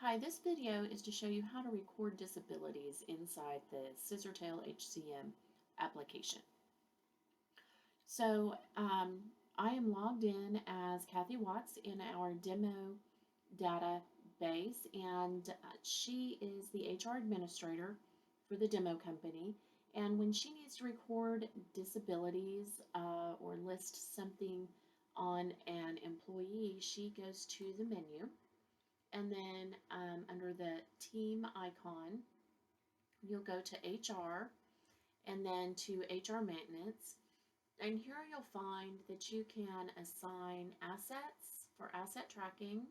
Hi, this video is to show you how to record disabilities inside the Scissortail HCM application. So I am logged in as Kathy Watts in our demo database, and she is the HR administrator for the demo company. And when she needs to record disabilities or list something on an employee, she goes to the menu. And then under the team icon, you'll go to HR and then to HR maintenance. And here you'll find that you can assign assets for asset tracking.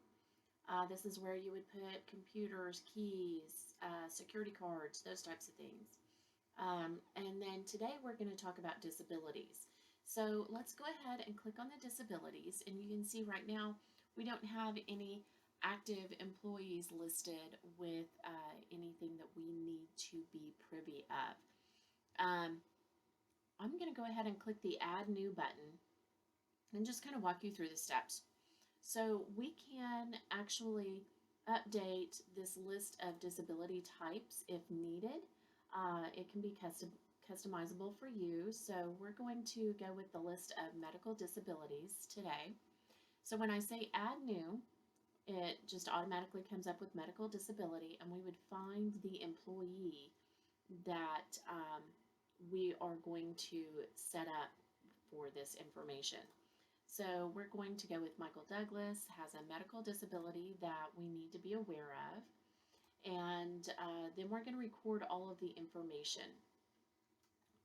This is where you would put computers, keys, security cards, those types of things. And then today we're going to talk about disabilities. So let's go ahead and click on the disabilities, and you can see right now we don't have any active employees listed with anything that we need to be privy of. I'm going to go ahead and click the Add New button and just kind of walk you through the steps. So we can actually update this list of disability types if needed. It can be customizable for you. So we're going to go with the list of medical disabilities today. So when I say Add New, it just automatically comes up with medical disability, and we would find the employee that we are going to set up for this information. So we're going to go with Michael Douglas, has a medical disability that we need to be aware of, and then we're going to record all of the information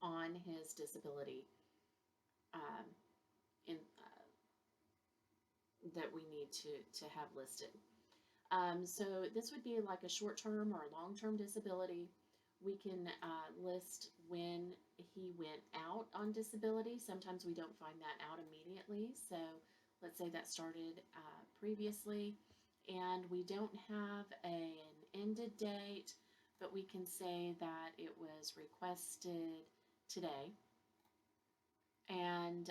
on his disability that we need to have listed. So this would be like a short-term or a long-term disability. We can list when he went out on disability. Sometimes we don't find that out immediately. So let's say that started previously, and we don't have an ended date, but we can say that it was requested today. And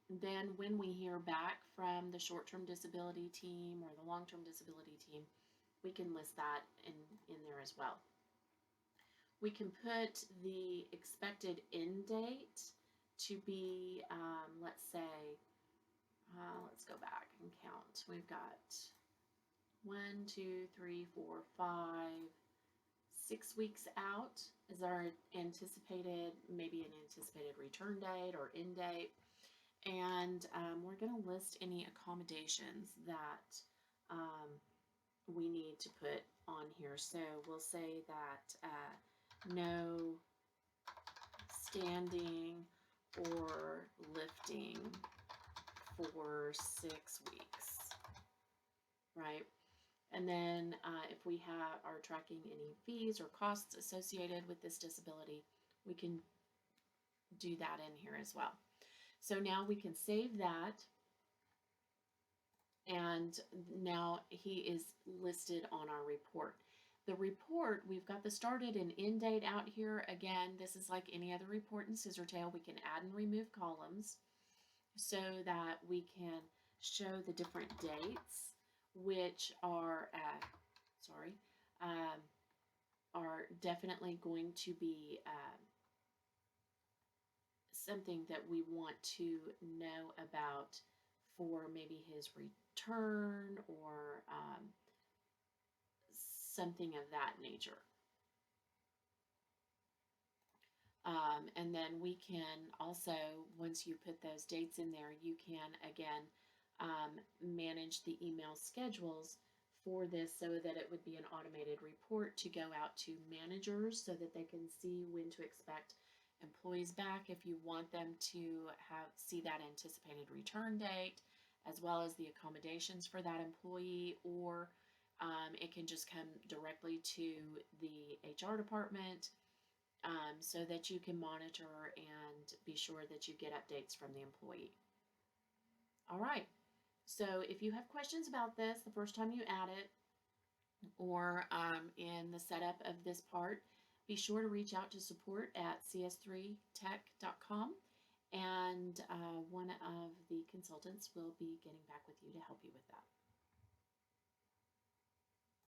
then when we hear back from the short-term disability team or the long-term disability team, we can list that in there as well. We can put the expected end date to be, let's say, let's go back and count. We've got 1, 2, 3, 4, 5, 6 weeks out is our anticipated, maybe an anticipated return date or end date. And we're going to list any accommodations that we need to put on here. So we'll say that no standing or lifting for 6 weeks, right? And then if we are tracking any fees or costs associated with this disability, we can do that in here as well. So now we can save that, and now he is listed on our report. The report, we've got the started and end date out here. Again, this is like any other report in Scissortail. We can add and remove columns so that we can show the different dates, which are, are definitely going to be something that we want to know about for maybe his return or something of that nature. And then we can also, once you put those dates in there, you can again manage the email schedules for this so that it would be an automated report to go out to managers so that they can see when to expect employees back if you want them to see that anticipated return date, as well as the accommodations for that employee, or it can just come directly to the HR department so that you can monitor and be sure that you get updates from the employee. All right, so if you have questions about this the first time you add it, or in the setup of this part, be sure to reach out to support at cs3tech.com, and one of the consultants will be getting back with you to help you with that.